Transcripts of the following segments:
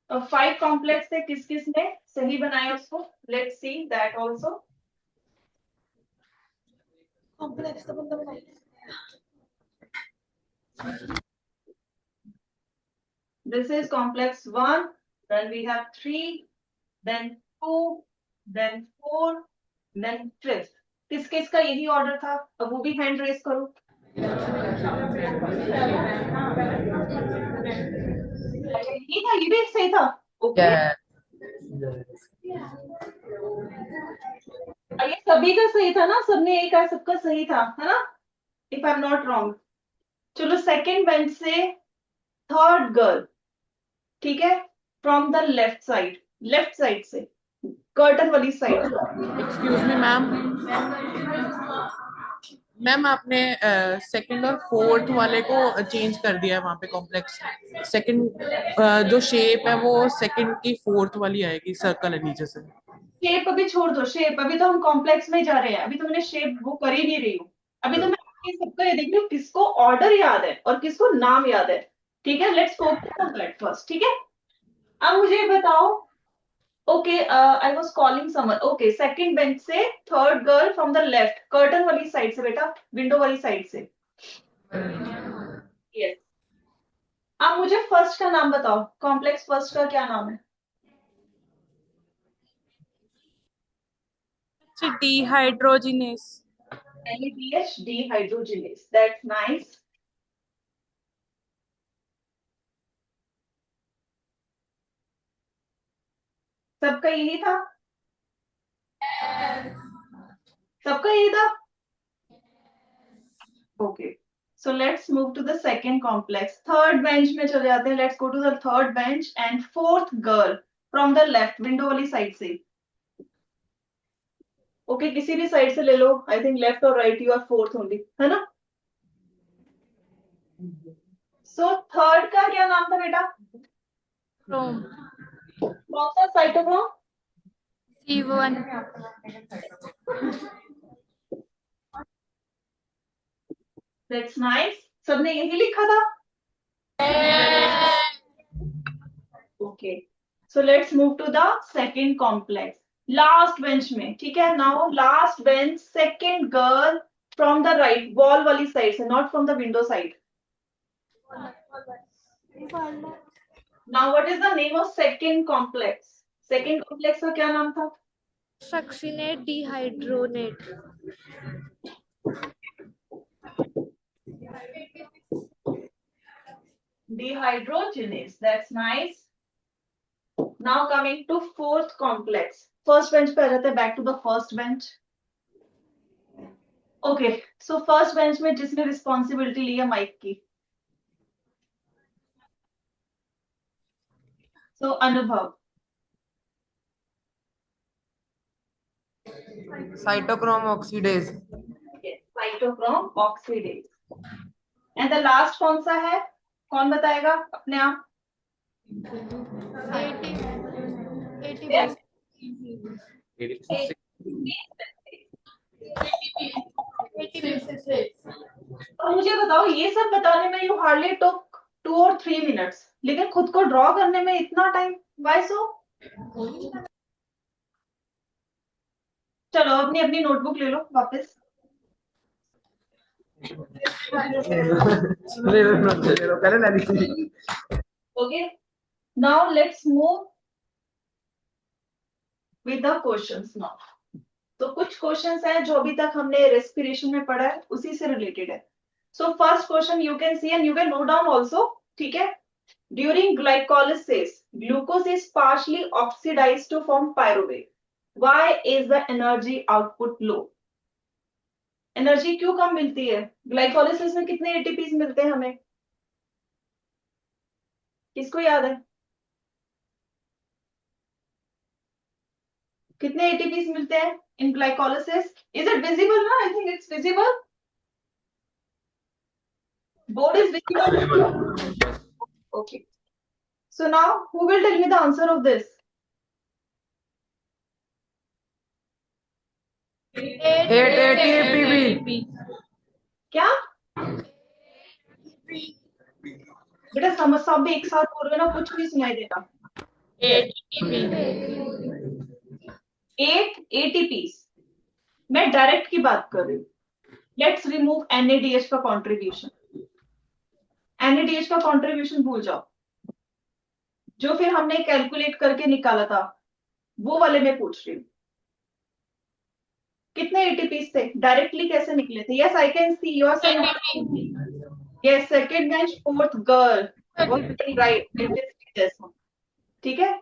अब 5 कॉम्प्लेक्स से किस किस ने सही बनाया उसको, let's see that also. Complex तो मतलब This is complex 1, then we have 3, then 2, then 4, then 5th. किस किस का यही ऑर्डर था? अब वो भी हैंड रेस करो। अच्छा यही था, ये भी सही था। ओके ये सभी का सही था ना, सबने एक है, सबका सही था, है ना, if I am not wrong. चलो सेकंड बेंच से थर्ड गर्ल, ठीक है, फ्रॉम द लेफ्ट साइड से, कर्टन वाली side. Excuse me ma'am, ma'am आपने सेकंड और फोर्थ वाले को चेंज कर दिया है वहाँ पे कॉम्प्लेक्स। सेकंड जो शेप है वो सेकंड की फोर्थ वाली आएगी, सर्कल है नीचे से। शेप अभी छोड़ दो, शेप अभी तो हम कॉम्प्लेक्स में जा रहे हैं, अभी तो मैंने शेप वो कर ही नहीं रही हूँ। अभी तो मैं सबका ये देख रही हूँ किसको ऑर्डर याद है और किसको नाम याद है। ठीक है, let's focus on that first. ठीक है, अब मुझे ये बताओ। Okay I was calling someone. Okay second bench से third girl from the left, curtain वाली साइड से बेटा, विंडो वाली साइड से। यस, अब मुझे फर्स्ट का नाम बताओ, कॉम्प्लेक्स फर्स्ट का क्या नाम है? Dehydrogenase. NADH, dehydrogenase. That's nice. सबका यही था, सबका यही था। Okay so let's move to the second complex, third bench में चले जाते हैं। Let's go to the third bench and fourth girl from the left, window वाली साइड से। ओके किसी भी साइड से ले लो, आई थिंक लेफ्ट और right you are fourth only, है ना। सो थर्ड का क्या नाम था बेटा? क्रोम। कौन सा साइटोक्रोम? C1। दैट्स नाइस, सबने यही लिखा था। Okay so let's move to the second complex, last bench में। ठीक है, now last bench, second girl from the right, wall वाली साइड से, not from the window side. Now what is the name of second complex? Second complex का क्या नाम था? Succinate dehydrogenase. Dehydrogenase. That's nice. Now coming to fourth complex. First bench पे आ जाते हैं, back to the first bench. Okay, so first bench में जिसने responsibility ली है माइक की, so अनुभव। Cytochrome oxidase. Yes, cytochrome oxidase. And the last कौन सा है, कौन बताएगा अपने आप? ATP। और मुझे बताओ, ये सब बताने में यू हार्डली टुक 2 और 3 मिनट्स, लेकिन खुद को ड्रॉ करने में इतना टाइम, वाई सो? चलो अपनी अपनी नोटबुक ले लो वापस। Okay now let's move with the questions now. तो कुछ क्वेश्चंस हैं जो अभी तक हमने रेस्पिरेशन में पढ़ा है, उसी से रिलेटेड है। So first question you can see and you can note down also. ठीक है, during glycolysis glucose is partially oxidised to form pyruvate, why is the energy output low? Energy क्यों कम मिलती है? ग्लाइकोलिसिस में कितने एटीपीज मिलते हैं हमें, किसको याद है? कितने एटीपीज मिलते हैं इन ग्लाइकोलिसिस? इज इट विजिबल ना? I think it's visible, board is visible. Okay, so now who will tell me the answer of this? 880 APB। क्या बेटा, समझ सब एक साथ करोगे ना कुछ नहीं सुनाई देगा। 8 ATPs, मैं डायरेक्ट की बात कर रही हूँ। लेट्स रिमूव NADH का कॉन्ट्रीब्यूशन, NADH का कॉन्ट्रीब्यूशन भूल जाओ, जो फिर हमने कैलकुलेट करके निकाला था वो वाले में पूछ रही हूँ। कितने ATPs थे, डायरेक्टली कैसे निकले थे? Yes I can see you are saying yes, second bench fourth girl right, it is this one, ठीक है।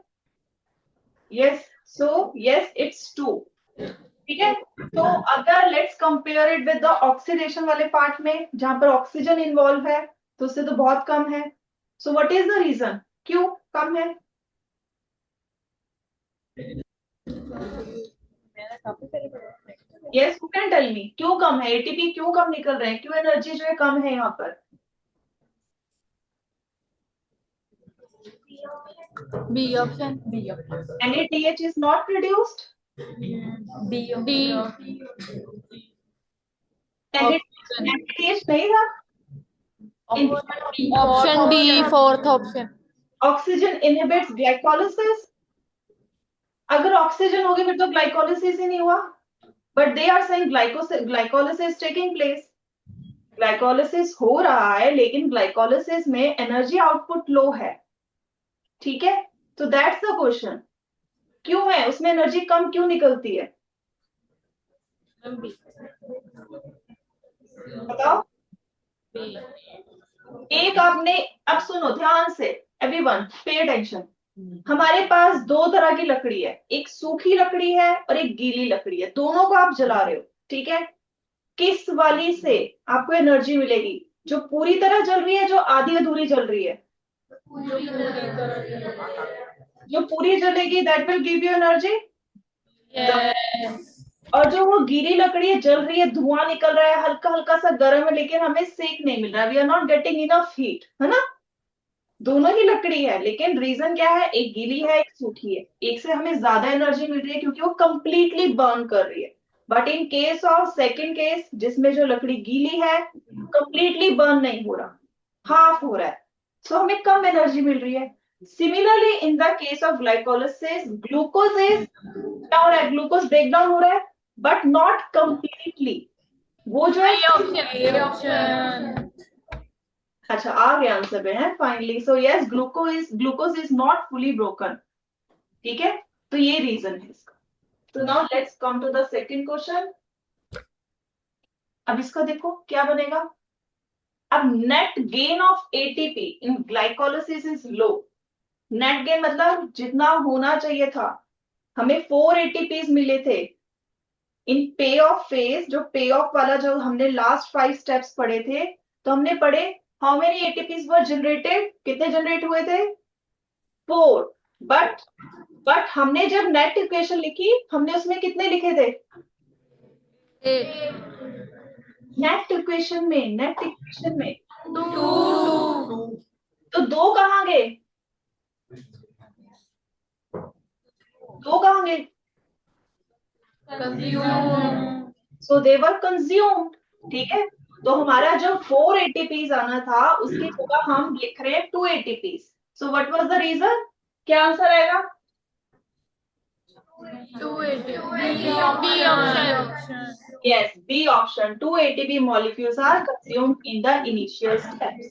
यस, सो यस इट्स 2, ठीक है। तो अगर let's compare it with the oxidation वाले पार्ट में जहां पर ऑक्सीजन इन्वॉल्व है तो उससे तो बहुत कम है। So what is the reason, क्यों कम है? Yes, who can tell me क्यों कम है? एटीपी क्यों कम निकल रहे हैं, क्यों एनर्जी जो है कम है यहाँ पर? B option. NADH is not produced. D. NADH नहीं था। Option D, fourth option. Oxygen inhibits glycolysis. अगर ऑक्सीजन होगी फिर तो ग्लाइकोलिसिस ही नहीं हुआ, but they are saying glycolysis taking place. Glycolysis हो रहा है लेकिन ग्लाइकोलिसिस में एनर्जी आउटपुट लो है, ठीक है। तो दैट्स द क्वेश्चन, क्यों है उसमें एनर्जी कम क्यों निकलती है? बताओ। एक आपने, अब सुनो ध्यान से, एवरीवन पे अटेंशन। हमारे पास दो तरह की लकड़ी है, एक सूखी लकड़ी है और एक गीली लकड़ी है, दोनों को आप जला रहे हो, ठीक है। किस वाली से आपको एनर्जी मिलेगी, जो पूरी तरह जल रही है, जो आधी अधूरी जल रही है? जो पूरी जलेगी that will give you energy. और जो वो गीली लकड़ी है जल रही है, धुआं निकल रहा है, हल्का हल्का सा गर्म है लेकिन हमें सेक नहीं मिल रहा, we are not getting enough heat, है ना। दोनों ही लकड़ी है लेकिन रीजन क्या है, एक गीली है एक सूखी है, एक से हमें ज्यादा एनर्जी मिल रही है क्योंकि वो कंप्लीटली बर्न कर रही है। But in case of second case जिसमें जो लकड़ी गीली है कंप्लीटली बर्न नहीं हो रहा, हाफ हो रहा है, सो हमें कम एनर्जी मिल रही है। Similarly in the case of glycolysis, glucose is क्या हो रहा है, ग्लूकोज ब्रेक डाउन हो रहा है बट नॉट कंप्लीटली, वो जो है अच्छा आ गया आंसर पे है finally. So yes, glucose is not fully broken, ठीक है। तो ये रीजन है इसका। तो now let's come to the second question. अब इसका देखो क्या बनेगा। अब net gain of ATP in glycolysis is low. Net gain मतलब जितना होना चाहिए था, हमें 4 एटीपीज मिले थे इन पे ऑफ फेज, जो पे ऑफ वाला जो हमने लास्ट 5 स्टेप्स पढ़े थे, तो हमने पढ़े how many ATPs were generated, कितने जनरेट हुए थे? 4। बट हमने जब नेट इक्वेशन लिखी हमने उसमें कितने लिखे थे? नेट इक्वेशन में तो 2 कहाँ गए? 2 कहाँ गए? सो दे वर कंज्यूम्ड, ठीक है। तो हमारा जो 4 एटीपीज आना था उसकी जगह हम लिख रहे हैं 2 ATPs. So what was the reason, क्या आंसर आएगा? Yes, B option. 2 ATP molecules are consumed in the initial steps.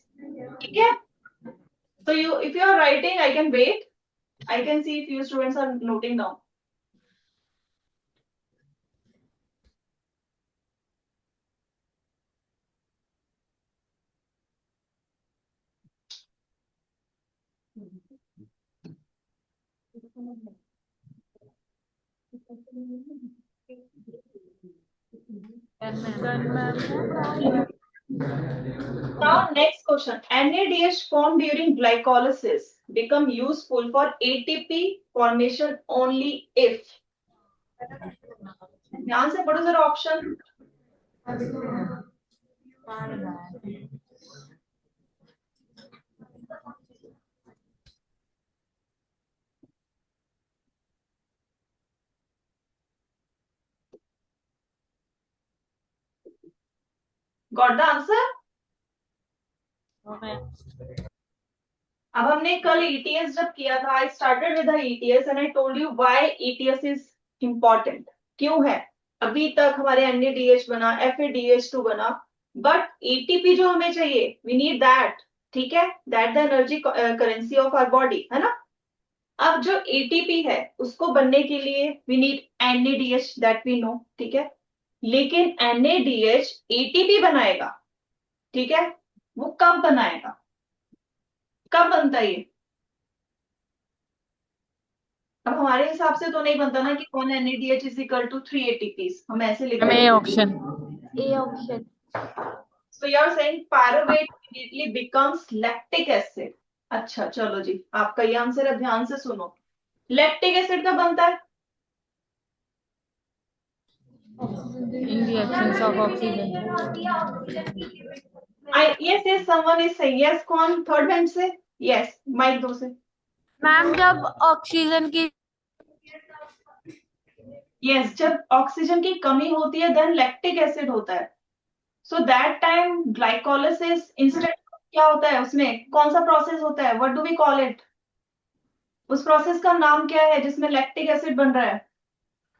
ठीक है? So if you are writing, I can wait. I can see if you students are noting down. Now next question. NADH formed during glycolysis become useful for ATP formation only if. ध्यान से पढ़ो जरा option. Got the answer? अब हमने कल ETS जब किया था, I started with ETS and I told you why ETS is important, क्यों है। अभी तक हमारे NADH बना, FADH2 बना, बट ATP जो हमें चाहिए, वी नीड दैट, ठीक है, that the energy currency of our body, है ना। अब जो ATP है उसको बनने के लिए we need NADH, that we know, ठीक है, लेकिन NADH ATP बनाएगा, ठीक है, वो कब बनाएगा, कब बनता है ये। अब हमारे हिसाब से तो नहीं बनता ना कि 1 NADH is equal to 3 ATPs, हम ऐसे लिख हमें रहे हैं। Option A option So you are saying pyruvate immediately becomes lactic acid. अच्छा चलो जी, आपका ये आंसर है, ध्यान से सुनो। लैक्टिक एसिड कब बनता है? In reactions of oxygen. Yes yes, someone is saying yes. कौन थर्ड बेंच से? यस, माइक दो से। मैम जब ऑक्सीजन की यस, जब ऑक्सीजन की कमी होती है देन लैक्टिक एसिड होता है। So that time glycolysis instant क्या होता है, उसमें कौन सा प्रोसेस होता है, what do we call it? उस प्रोसेस का नाम क्या है जिसमें लैक्टिक एसिड बन रहा है?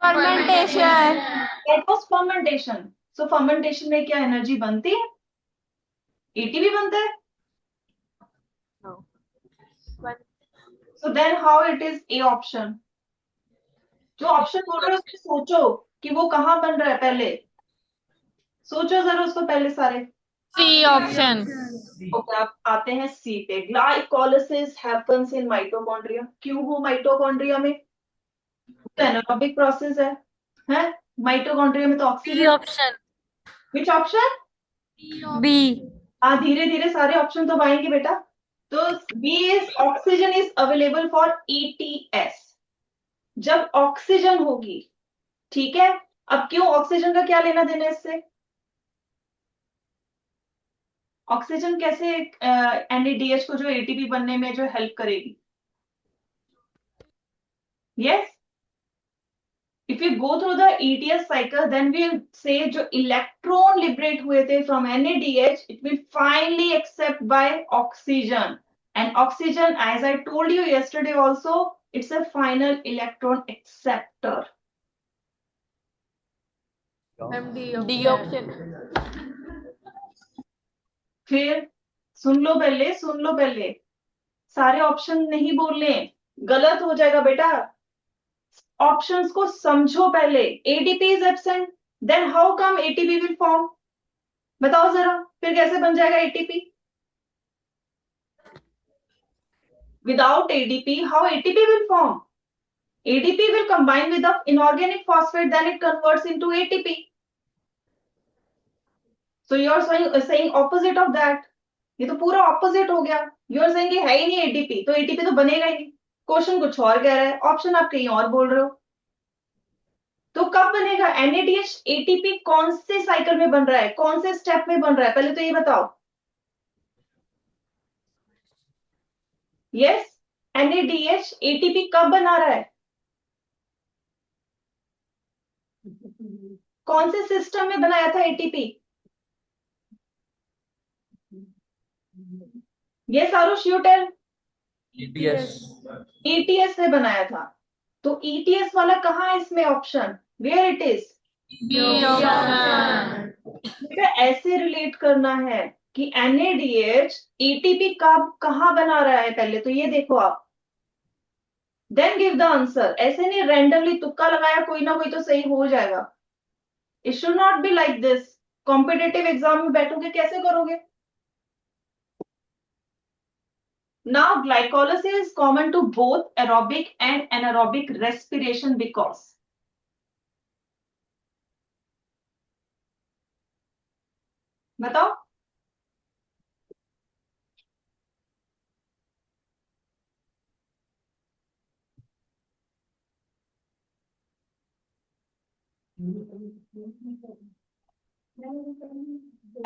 Fermentation. That was fermentation. So fermentation में क्या एनर्जी बनती है? ATP बनता है। So then how it is A option? जो ऑप्शन बोल रहे हो उसमें सोचो कि वो कहाँ बन रहा है, पहले सोचो जरा उसको पहले सारे। C option. ओके, आप आते हैं सी पे। Glycolysis happens in mitochondria. क्यों हो माइटोकॉन्ड्रिया में? तो एनारोबिक प्रोसेस है माइटोकॉन्ड्रिया में तो oxygen. Option which option? B. हाँ, धीरे धीरे सारे ऑप्शन तो आएंगे बेटा। तो B is oxygen is available for ETS, जब ऑक्सीजन होगी, ठीक है। अब क्यों, ऑक्सीजन का क्या लेना देना इससे? ऑक्सीजन कैसे NADH को जो ATP बनने में जो हेल्प करेगी? Yes, if you go through the ETS cycle then we say जो इलेक्ट्रॉन लिबरेट हुए थे from NADH it will finally accept by oxygen, and oxygen as I told you yesterday also it's a final electron acceptor. D option. फिर सुन लो पहले, सुन लो पहले, सारे option नहीं बोलने, गलत हो जाएगा बेटा। ऑप्शंस को समझो पहले। ADP is absent, then how come ATP will form? बताओ जरा, फिर कैसे बन जाएगा ATP? Without ADP how ATP will form? ADP will combine with the inorganic phosphate, then it converts into ATP. So you are saying opposite of that. ये तो पूरा opposite हो गया। यू आर सेइंग है ही नहीं ATP, तो ATP तो बनेगा ही नहीं। क्वेश्चन कुछ और कह रहा है, ऑप्शन आप कहीं और बोल रहे हो। तो कब बनेगा NADH ATP? कौन से साइकिल में बन रहा है, कौन से स्टेप में बन रहा है, पहले तो ये बताओ। यस, NADH ATP कब बना रहा है, कौन से सिस्टम में बनाया था ATP? Yes Aarush, you tell. ETS ने बनाया था। तो ETS वाला कहाँ है इसमें ऑप्शन, वेयर इट इज? बेटा ऐसे रिलेट करना है कि NADH ATP कब कहाँ बना रहा है, पहले तो ये देखो आप, देन गिव द आंसर। ऐसे नहीं रैंडमली तुक्का लगाया कोई ना कोई तो सही हो जाएगा। It should not be like this. Competitive exam में बैठोगे कैसे करोगे? Now glycolysis is common to both aerobic and anaerobic respiration because बताओ।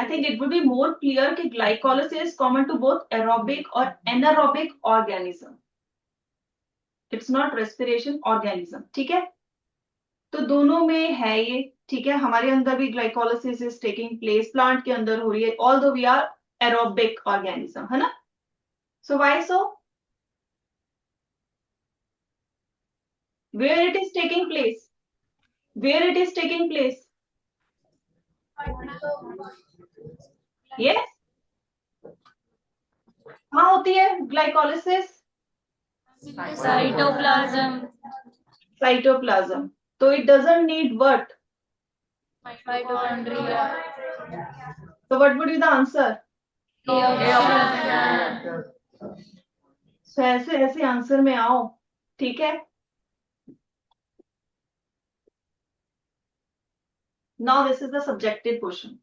I think it would be more clear कि glycolysis is common to both aerobic और anaerobic organism. It's not respiration organism, ठीक है। तो दोनों में है ये, ठीक है। हमारे अंदर भी glycolysis is taking place, plant के अंदर हो रही है, although we are aerobic organism, है ना। So why so? Where it is taking place? Where it is taking place? Yes? कहाँ होती है ग्लाइकोलिसिस? Cytoplasm. साइटोप्लाज्म. तो it doesn't need what? Mitochondria. So what would be the answer? So ऐसे ऐसे answer में आओ, ठीक है. Now this is the subjective question.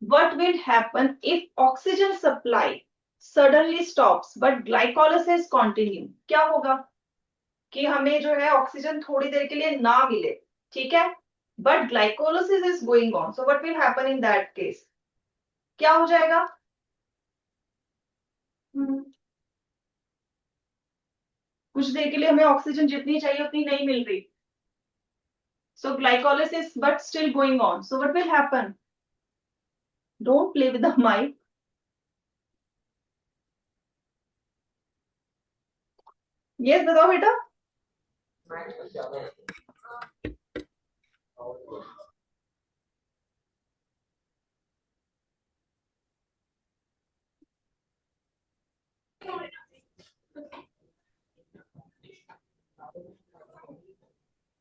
What will happen if oxygen supply suddenly stops but glycolysis continue? क्या होगा कि हमें जो है ऑक्सीजन थोड़ी देर के लिए ना मिले, ठीक है, but glycolysis is going on. So what will happen in that case? क्या हो जाएगा? कुछ देर के लिए हमें ऑक्सीजन जितनी चाहिए उतनी नहीं मिल रही. So glycolysis but still going on. So what will happen? Don't play with the mic. Yes, बताओ बेटा.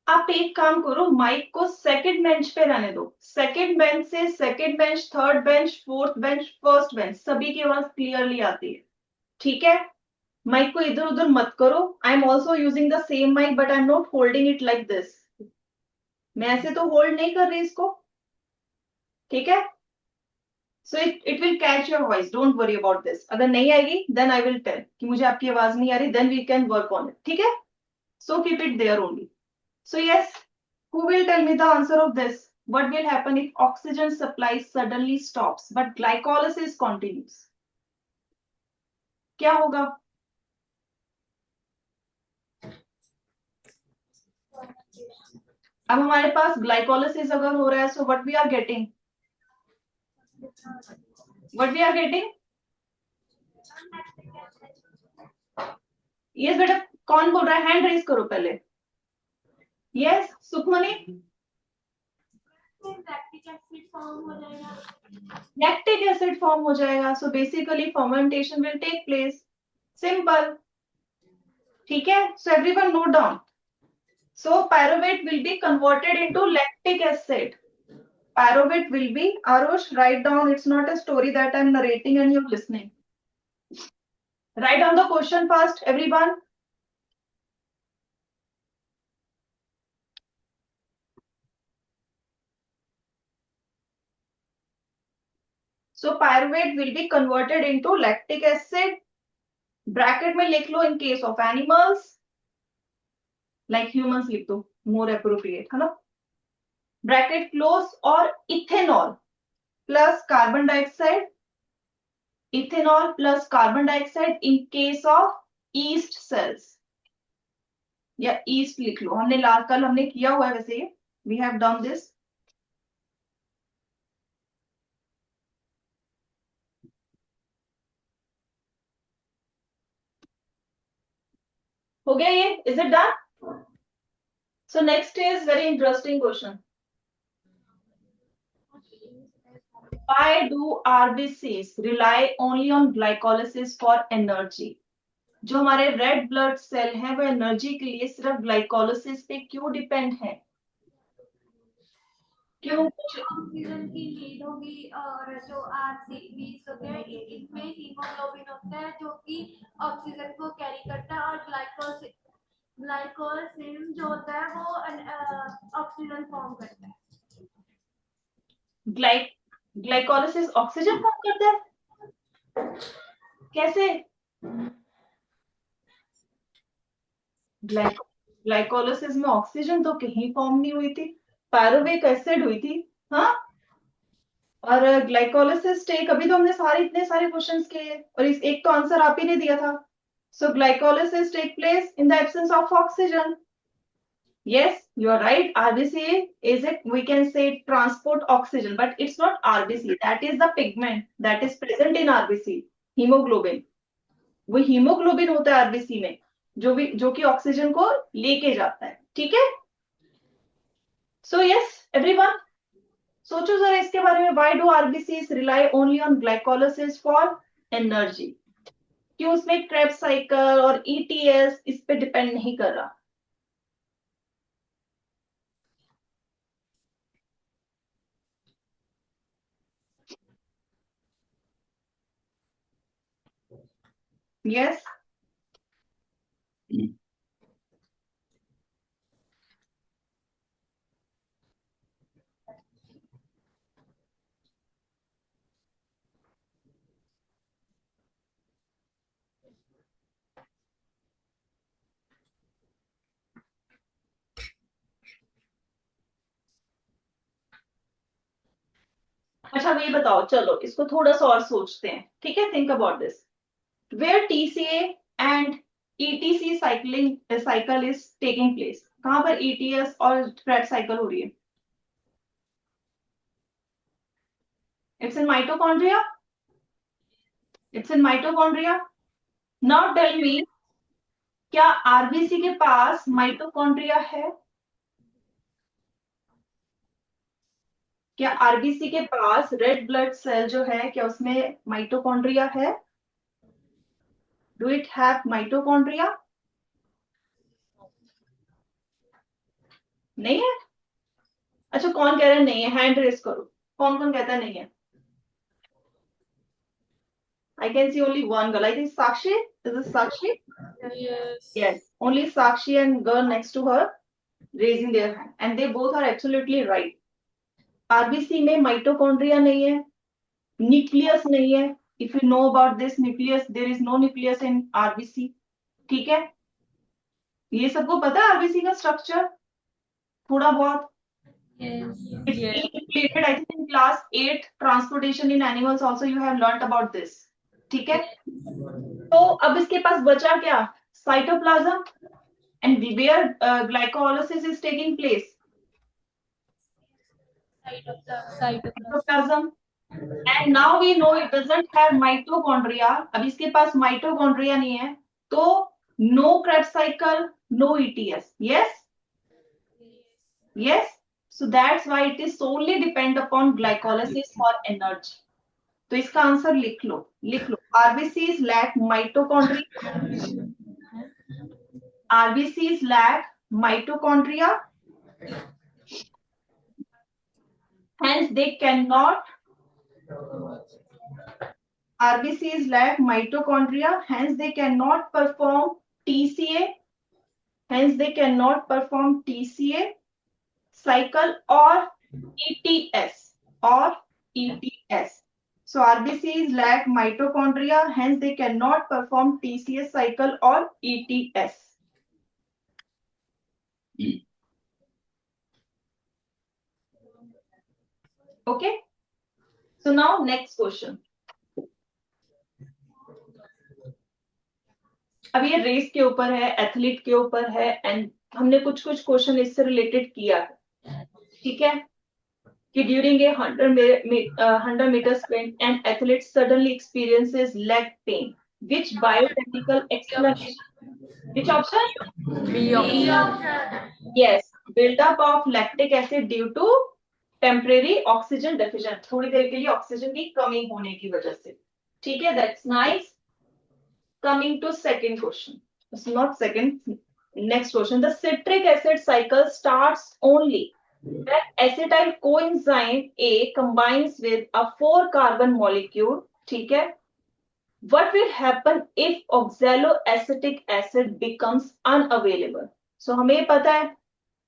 आप एक काम करो, माइक को सेकंड बेंच पे रहने दो. सेकंड बेंच से second bench, third bench, fourth bench, first bench, सभी की आवाज क्लियरली आती है, ठीक है. माइक को इधर उधर मत करो. I am also using the same mic but I am not holding it like this. मैं ऐसे तो होल्ड नहीं कर रही इसको, ठीक है. So it will catch your voice, don't worry about this. अगर नहीं आएगी देन आई विल टेल कि मुझे आपकी आवाज नहीं आ रही, then we can work on it, ठीक है. So keep it there only. So yes, who will tell me the answer of this? What will happen if oxygen supply suddenly stops but glycolysis continues? क्या होगा? अब हमारे पास glycolysis अगर हो रहा है, so what we are getting? What we are getting? Yes बेटा, कौन बोल रहा है? हैंड रेज करो पहले. Yes, Sukhmani. Lactic acid form हो जाएगा. So basically fermentation will take place. Simple. ठीक है. So everyone note down. So pyruvate will be converted into lactic acid. Pyruvate will be, Arush, write down. It's not a story that I'm narrating and you're listening. Write down the question first, everyone. So pyruvate will be converted into lactic acid. Bracket में लिख लो in case of animals. Like humans लिख दो, more appropriate, है ना? Bracket close. और ethanol plus carbon dioxide. Ethanol plus carbon dioxide in case of yeast cells. या yeast लिख लो. हमने कल हमने किया हुआ है वैसे. We have done this. हो गया ये? Is it done? So next is very interesting question. Why do RBCs rely only on glycolysis for energy? जो हमारे रेड ब्लड सेल हैं वो एनर्जी के लिए सिर्फ ग्लाइकोलिसिस पे क्यों डिपेंड है? क्यों? ऑक्सीजन की नीड होगी और जो आरसीबीस होते हैं इनमें हीमोग्लोबिन होता है जो कि ऑक्सीजन को कैरी करता है और ग्लाइकोलिसिस जो होता है वो ऑक्सीजन फॉर्म करता है. ग्लाइकोलिसिस ऑक्सीजन फॉर्म करता है? कैसे? ग्लाइकोलिसिस में ऑक्सीजन तो कहीं फॉर्म नहीं हुई थी. पायरुवेट एसिड हुई थी, हाँ. और ग्लाइकोलिसिस टेक, अभी तो हमने इतने सारे क्वेश्चंस किए और इस एक तो आंसर आप ही ने दिया था. So glycolysis take place in the absence of oxygen. Yes, you are right. RBC is it, we can say transport oxygen, but it's not RBC. That is the pigment that is present in RBC. Hemoglobin. वो hemoglobin होता है RBC में. जो कि oxygen को लेके जाता है, ठीक है। सो यस एवरीवन, सोचो जरा इसके बारे में, why do RBCs rely only on glycolysis for energy? क्यों उसमें क्रेब्स साइकिल और ईटीएस इस पे डिपेंड नहीं कर रहा? यस, अच्छा ये बताओ, चलो इसको थोड़ा सा और सोचते हैं, ठीक है। Think about this, where TCA and ETC cycle is taking place. कहां पर ईटीएस और क्रेब्स साइकिल हो रही है? It's in mitochondria, it's in mitochondria. Now tell me, क्या आरबीसी के पास माइटोकॉन्ड्रिया है? क्या आरबीसी के पास रेड ब्लड सेल जो है, क्या उसमें माइटोकॉन्ड्रिया है? Do it have mitochondria? नहीं है? अच्छा कौन कह रहा है नहीं है? हैंड रेस करो, कौन कौन कहता है नहीं है? I can see only one girl. I think Sakshi. Is it Sakshi? Yes. Yes. Only Sakshi and girl next to her raising their hand, and they both are absolutely right. RBC में mitochondria नहीं है, nucleus नहीं है। If you know about this nucleus, there is no nucleus in RBC. ठीक है, ये सबको पता है आरबीसी का स्ट्रक्चर थोड़ा बहुत? It's included, I think, in class 8 transportation in animals also you have learnt about this. ठीक है, तो अब इसके पास बचा क्या? Cytoplasm, and where glycolysis is taking place? Cytoplasm. And now we know it doesn't have mitochondria. अब इसके पास mitochondria नहीं है, तो no Krebs cycle, no ETS. Yes? Yes. So that's why it is solely depend upon glycolysis for energy. तो इसका answer लिख लो, लिख लो। RBCs lack mitochondria. RBCs lack mitochondria. Hence they cannot. RBCs lack mitochondria. Hence they cannot perform TCA. Hence they cannot perform TCA cycle or ETS or ETS. So RBCs lack mitochondria, hence they cannot perform TCA cycle or ETS. Okay. So now next question. अब ये race के ऊपर है, athlete के ऊपर है, and हमने कुछ कुछ क्वेश्चन इससे रिलेटेड किया है, ठीक है, कि during a 100 meter sprint, an athlete suddenly experiences leg pain. Which biochemical explanation? Which option? B option. Yes, buildup of lactic acid due to temporary oxygen deficient. थोड़ी देर के लिए ऑक्सीजन की कमी होने की वजह से, ठीक है, that's nice. Coming to second question. It's not second. Next question. The citric acid cycle starts only when acetyl coenzyme A combines with a 4-carbon molecule. ठीक है. What will happen if oxaloacetic acid becomes unavailable? So हमें पता है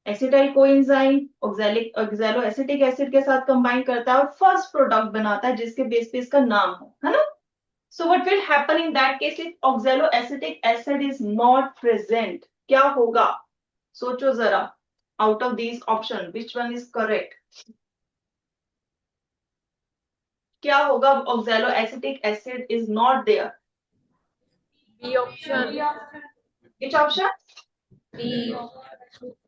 acetyl coenzyme oxaloacetic acid के साथ combine करता है और फर्स्ट प्रोडक्ट बनाता है जिसके बेस पे इसका नाम हो, है ना? So what will happen in that case if oxaloacetic acid is not present? क्या होगा? सोचो जरा, out of these options, which one is correct? क्या होगा? Oxaloacetic acid is not there. B option. Which option? B.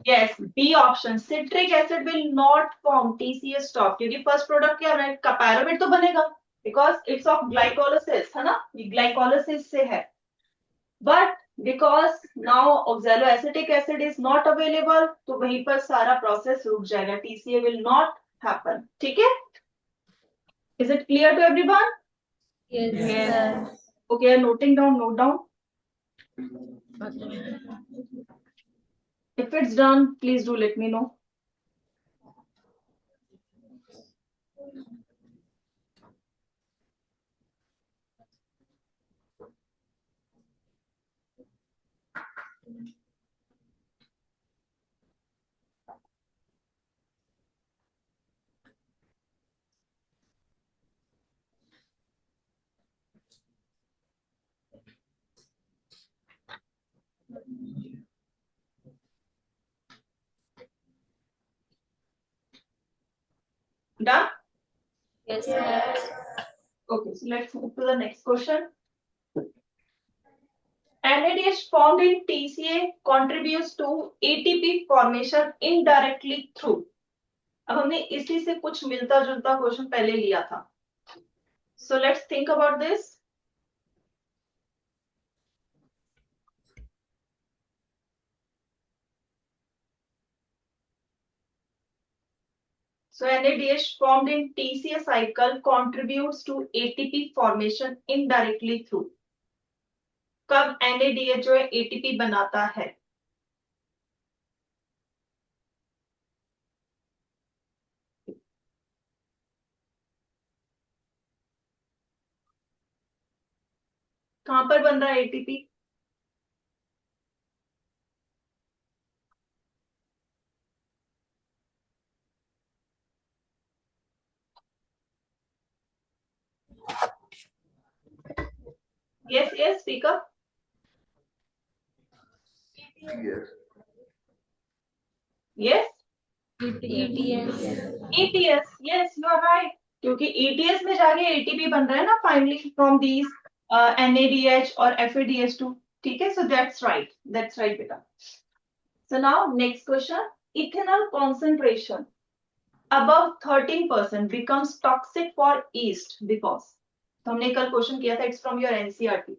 Yes, B option. Citric acid will not form TCA stop क्योंकि first product क्या है? Pyruvate तो बनेगा because it's of glycolysis, है ना? ये glycolysis से है. But because now oxaloacetic acid is not available, तो वहीं पर सारा प्रोसेस रुक जाएगा, टीसीए विल नॉट हैपन. ठीक है, is it clear to everyone? Yes. Okay, noting down, note down. If it's done, please do let me know. Done? Yes. Okay, so let's move to the next question. NADH formed in TCA contributes to ATP formation indirectly through. अब हमने इसी से कुछ मिलता जुलता question पहले लिया था. So let's think about this. So NADH formed in TCA cycle contributes to ATP formation indirectly through. कब NADH जो है ATP बनाता है? कहां पर बन रहा है ATP? Yes, yes, speak up. Yes. ETS. ETS, yes, you are right. क्योंकि ETS में जाके ATP बन रहा है ना finally from these NADH और FADH2. ठीक है, so that's right बेटा. So now next question. Ethanol concentration above 13% becomes toxic for yeast because. तो हमने कल क्वेश्चन किया था, it's from your NCERT.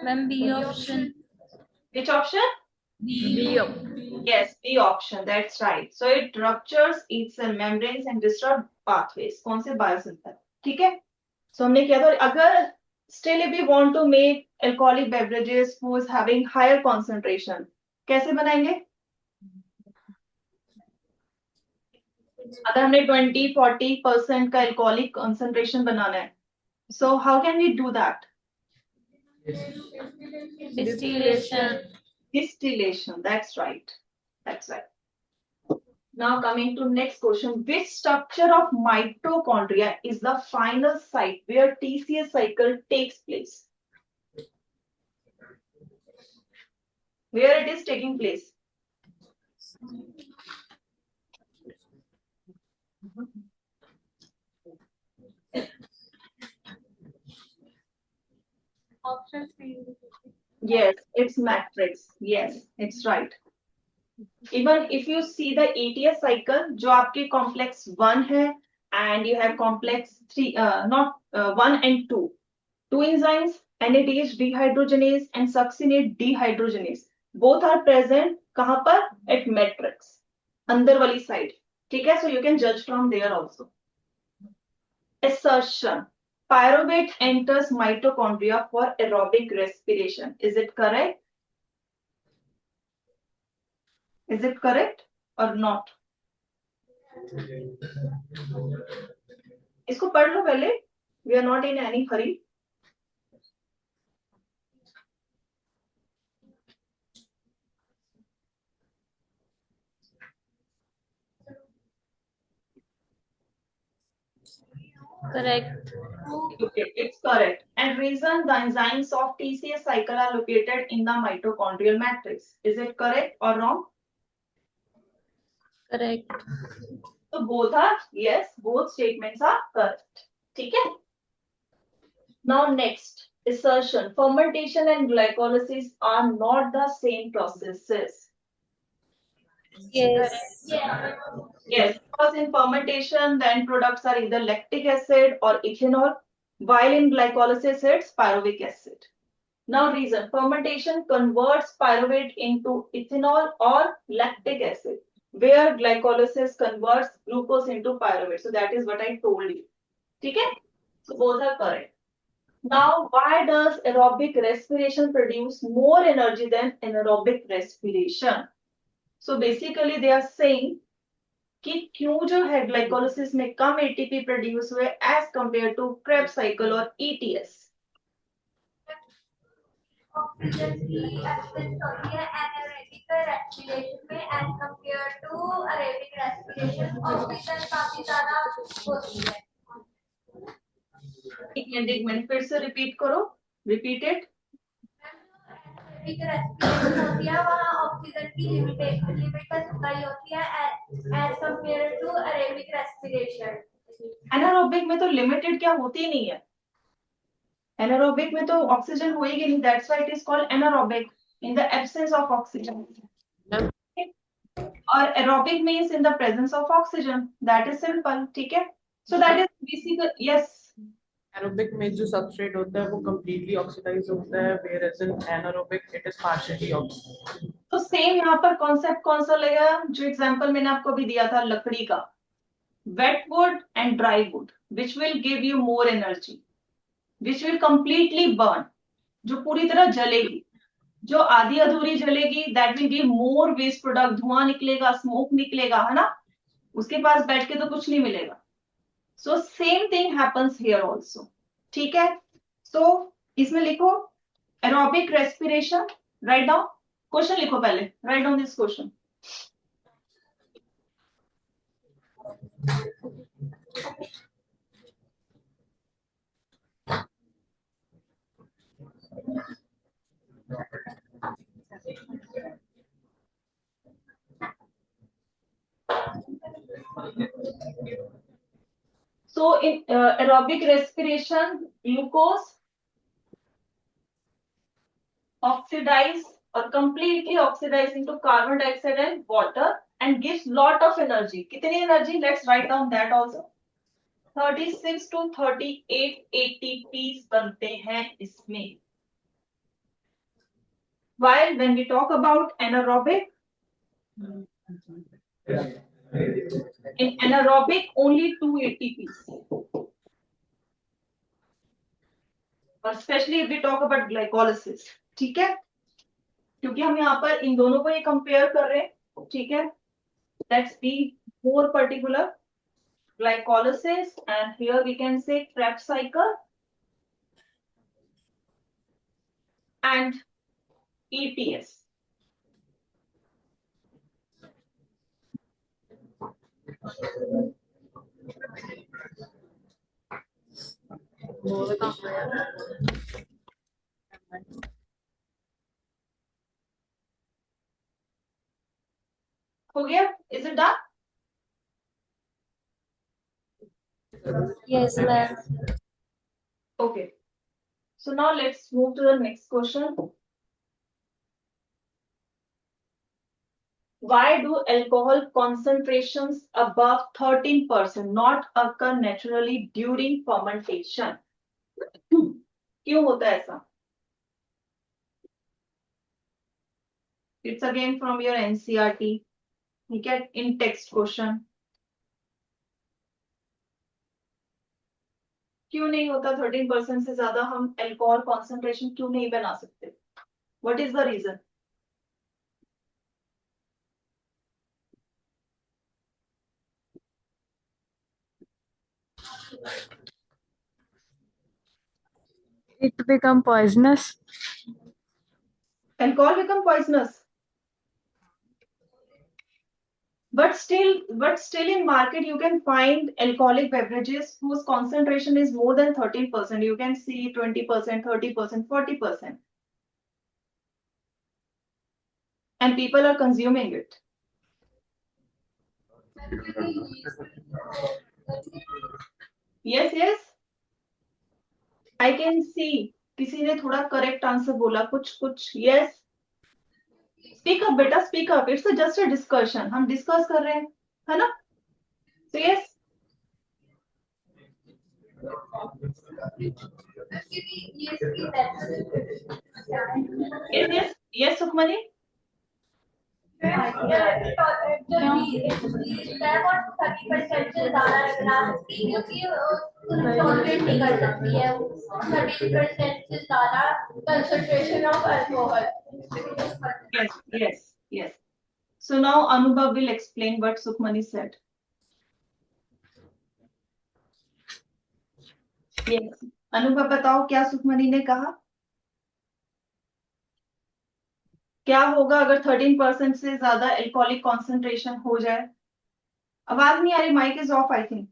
Ma'am, B option. Which option? B option. Yes, B option. That's right. So it ruptures its cell membranes and disrupt pathways. कौन से biosynthetic? ठीक है. So हमने किया था. अगर still if we want to make alcoholic beverages who is having higher concentration, कैसे बनाएंगे? अगर हमने 20-40% का alcoholic concentration बनाना है, so how can we do that? Distillation. Distillation. That's right. That's right. Now coming to next question. Which structure of mitochondria is the final site where TCA cycle takes place? Where it is taking place? Option C. Yes, it's matrix. Yes, it's right. Even if you see the ATS cycle, जो आपके complex 1 है and you have complex 3, not 1 and 2. Two enzymes, NADH dehydrogenase and succinate dehydrogenase. Both are present कहाँ पर? At matrix. अंदर वाली side. ठीक है? So you can judge from there also. Assertion. Pyruvate enters mitochondria for aerobic respiration. Is it correct? Is it correct or not? इसको पढ़ लो पहले. We are not in any hurry. Correct. Okay, it's correct. And reason the enzymes of TCA cycle are located in the mitochondrial matrix. Is it correct or wrong? Correct. So both are, yes, both statements are correct. Okay. Now next, assertion. Fermentation and glycolysis are not the same processes. Yes. Yes, because in fermentation, the end products are either lactic acid or ethanol, while in glycolysis, it's pyruvic acid. Now reason, fermentation converts pyruvate into ethanol or lactic acid, where glycolysis converts glucose into pyruvate. So that is what I told you. Okay? So both are correct. Now, why does aerobic respiration produce more energy than anaerobic respiration? So basically they are saying कि क्यों जो है glycolysis में कम ATP produce हुए as compare to Krebs cycle और ETS. Oxygen की absence होती है एनारोबिक रेस्पिरेशन में as compare to aerobic respiration. Oxygen काफी ज्यादा होती है. एक मिनट फिर से रिपीट करो. Repeat it. एनारोबिक रेस्पिरेशन होती है वहाँ ऑक्सीजन की लिमिट सप्लाई होती है as compare to aerobic respiration. Anaerobic में तो लिमिटेड क्या होती ही नहीं है. एनारोबिक में तो ऑक्सीजन होएगी नहीं. That's why it is called anaerobic in the absence of oxygen. और aerobic means in the presence of oxygen. That is simple. ठीक है. So that is basic. Yes. Aerobic में जो सबस्ट्रेट होता है वो कंप्लीटली ऑक्सीडाइज होता है, whereas in anaerobic it is partially oxidized. तो सेम यहाँ पर कॉन्सेप्ट कौन सा लगेगा जो एग्जांपल मैंने आपको भी दिया था लकड़ी का. Wet wood and dry wood which will give you more energy, which will completely burn, जो पूरी तरह जलेगी. जो आधी अधूरी जलेगी that will give more waste product. धुआं निकलेगा, स्मोक निकलेगा, है ना. उसके पास बैठ के तो कुछ नहीं मिलेगा. So same thing happens here also. ठीक है. सो इसमें लिखो aerobic respiration. Write down. Question लिखो पहले. Write down this question. So in aerobic respiration, glucose oxidize or completely oxidize into carbon dioxide and water and gives lot of energy. कितनी energy? Let's write down that also. 36 to 38 ATPs बनते हैं इसमें. While when we talk about anaerobic, in anaerobic only 2 ATPs. और specially if we talk about glycolysis. ठीक है. क्योंकि हम यहाँ पर इन दोनों को ये कंपेयर कर रहे हैं. ठीक है. Let's be more particular. Glycolysis and here we can say Krebs cycle and ETS. हो गया? Is it done? Yes, ma'am. Okay. So now let's move to the next question. Why do alcohol concentrations above 13% not occur naturally during fermentation? क्यों होता है ऐसा? It's again from your NCERT. ठीक है. In text question. क्यों नहीं होता? 13% से ज्यादा हम अल्कोहल कॉन्सेंट्रेशन क्यों नहीं बना सकते? What is the reason? It become poisonous. Alcohol become poisonous. but still in market you can find alcoholic beverages whose concentration is more than 13%. You can see 20%, 30%, 40%, and people are consuming it. Yes, yes, I can see. किसी ने थोड़ा correct answer बोला, कुछ कुछ. Yes, speak up बेटा, speak up. It's just a discussion, हम discuss कर रहे हैं, है ना? So yes, yes, yes, yes, Sukhmani. concentration of alcohol. Yes, yes, yes. So now Anubhav will explain what Sukhmani said. Yes, अनुभव बताओ क्या सुखमणि ने कहा. क्या होगा अगर 13% से ज्यादा एल्कोहलिक कॉन्सेंट्रेशन हो जाए? आवाज नहीं आ रही, mic is off I think.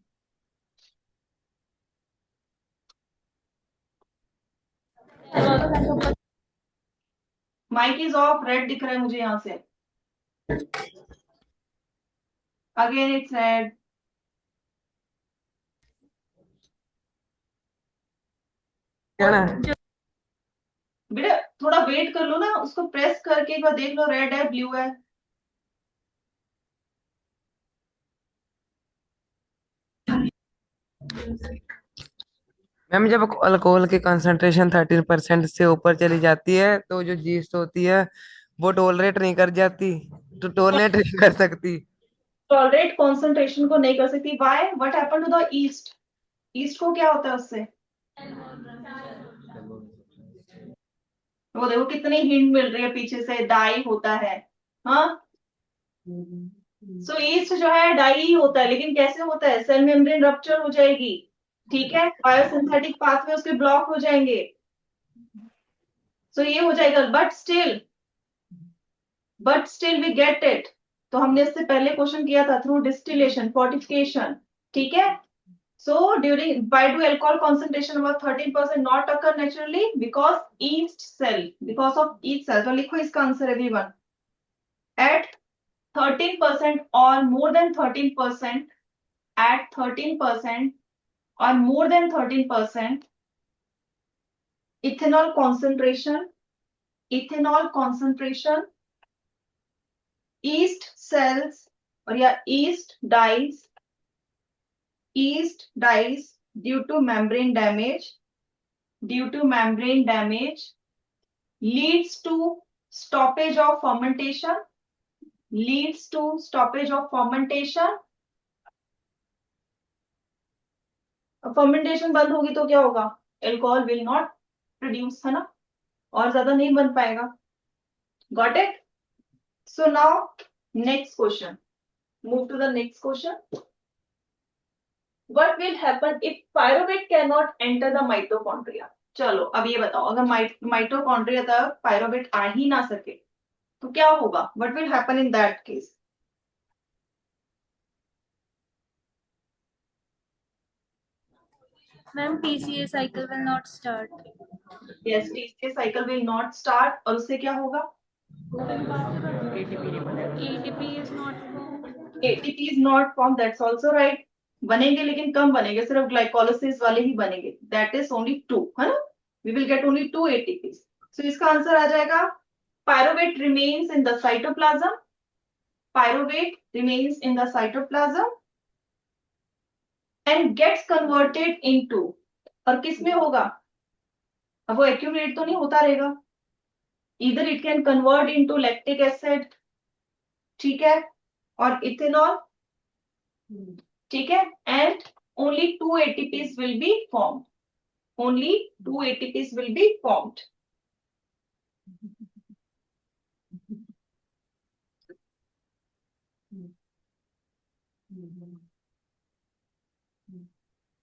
Mic is off, red दिख रहा है मुझे यहाँ से. Again it's red. बेटा थोड़ा वेट कर लो ना, उसको प्रेस करके एक बार देख लो, रेड है ब्लू है. मैम जब अल्कोहल की कंसंट्रेशन 13% से ऊपर चली जाती है तो जो जीस्ट होती है वो टॉलरेट नहीं कर जाती, तो टॉलरेट नहीं कर सकती. टॉलरेट कॉन्सेंट्रेशन को नहीं कर सकती. Why? What happen to the yeast? Yeast को क्या होता है उससे? वो देखो कितनी हिंट मिल रही है पीछे से, डाई होता है. हाँ, सो ईस्ट जो है डाई ही होता है, लेकिन कैसे होता है? सेल मेम्ब्रेन रप्चर हो जाएगी, ठीक है, बायोसिंथेटिक पाथवे उसके ब्लॉक हो जाएंगे. सो ये हो जाएगा. But still we get it. तो हमने इससे पहले क्वेश्चन किया था, थ्रू डिस्टिलेशन, फोर्टिफिकेशन, ठीक है. So why do alcohol concentration above 13% not occur naturally? Because because of yeast cell. तो लिखो इसका answer everyone. At 13% or more than 13%, at 13% or more than 13%, ethanol concentration, yeast cells or yeah, yeast dies due to membrane damage, leads to stoppage of fermentation, fermentation बंद होगी तो क्या होगा? Alcohol will not produce, है ना, और ज्यादा नहीं बन पाएगा. Got it? So now next question, move to the next question. What will happen if pyruvate can not enter the mitochondria? चलो अब ये बताओ, अगर माइटोकॉन्ड्रिया तक पायरुवेट आ ही ना सके तो क्या होगा? What will happen in that case? Ma'am, TCA cycle will not start. Yes, TCA cycle will not start, और उससे क्या होगा? ATP is not formed. ATP is not formed, that's also right. बनेंगे लेकिन कम बनेंगे, सिर्फ ग्लाइकोलिसिस वाले ही बनेंगे. दैट इज ओनली 2, है ना? We will get only 2 ATPs. सो इसका आंसर आ जाएगा pyruvate remains in the cytoplasm. Pyruvate remains in the cytoplasm and gets converted into, और किस में होगा? अब वो एक्यूमुलेट तो नहीं होता रहेगा. इधर it can convert into lactic acid, ठीक है, और इथेनॉल, ठीक है, and only 2 ATPs will be formed. Only 2 ATPs will be formed.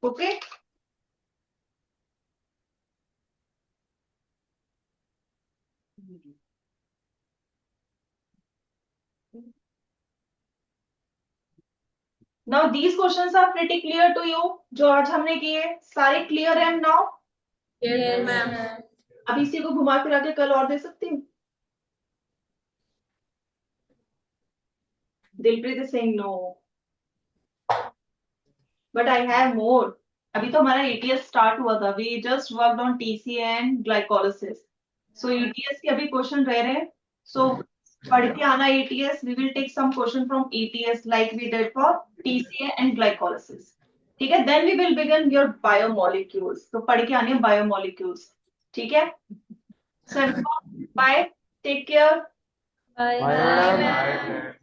Okay. Now these questions are pretty clear to you, जो आज हमने किए सारे क्लियर है नाउ? Yes, ma'am. अब इसी को घुमा फिरा के कल और दे सकती हूँ? Dilpreet is saying no, but I have more. अभी तो हमारा एटीएस स्टार्ट हुआ था, we just worked on TC and glycolysis. So ETS के अभी क्वेश्चन रह रहे हैं, सो पढ़ के आना ETS, we will take some question from ETS like we did for TCA and glycolysis, ठीक है? Then we will begin your biomolecules, तो पढ़ के आने बायोमोलिक्यूल्स, ठीक है? So bye, take care. Bye. Bye, madam.